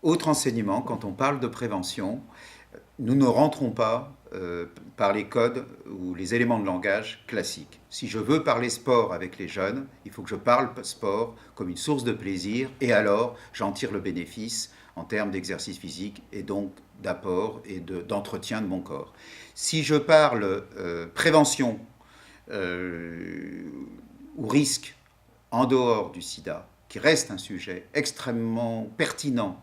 Autre enseignement, quand on parle de prévention, nous ne rentrons pas par les codes ou les éléments de langage classiques. Si je veux parler sport avec les jeunes, il faut que je parle sport comme une source de plaisir et alors j'en tire le bénéfice en termes d'exercice physique et donc d'apport et d'entretien de mon corps. Si je parle prévention ou risque en dehors du sida, qui reste un sujet extrêmement pertinent,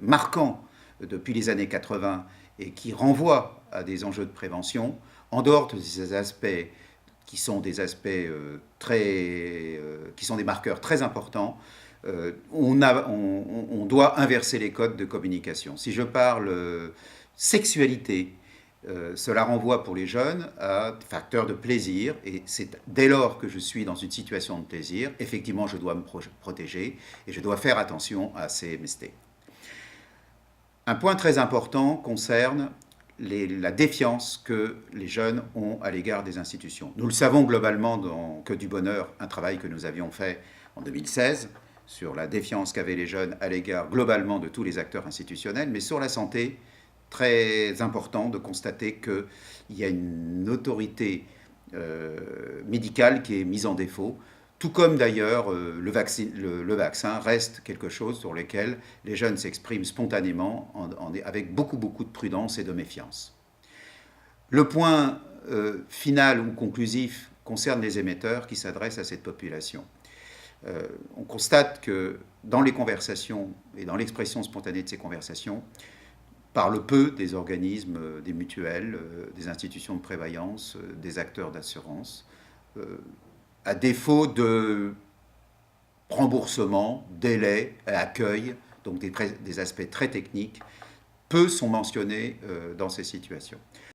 marquant depuis les années 80 et qui renvoie à des enjeux de prévention, en dehors de ces aspects qui sont des aspects qui sont des marqueurs très importants, on doit inverser les codes de communication. Si je parle sexualité, cela renvoie pour les jeunes à des facteurs de plaisir et c'est dès lors que je suis dans une situation de plaisir, effectivement je dois me protéger et je dois faire attention à ces MST. Un point très important concerne la défiance que les jeunes ont à l'égard des institutions. Nous le savons globalement dans Que du bonheur, un travail que nous avions fait en 2016 sur la défiance qu'avaient les jeunes à l'égard globalement de tous les acteurs institutionnels, mais sur la santé, très important de constater qu'il y a une autorité médicale qui est mise en défaut, tout comme d'ailleurs le vaccin reste quelque chose sur lequel les jeunes s'expriment spontanément avec beaucoup de prudence et de méfiance. Le point final ou conclusif concerne les émetteurs qui s'adressent à cette population. On constate que dans les conversations et dans l'expression spontanée de ces conversations, parle peu des organismes, des mutuelles, des institutions de prévoyance, des acteurs d'assurance, à défaut de remboursement, délai, accueil, donc des aspects très techniques, peu sont mentionnés dans ces situations.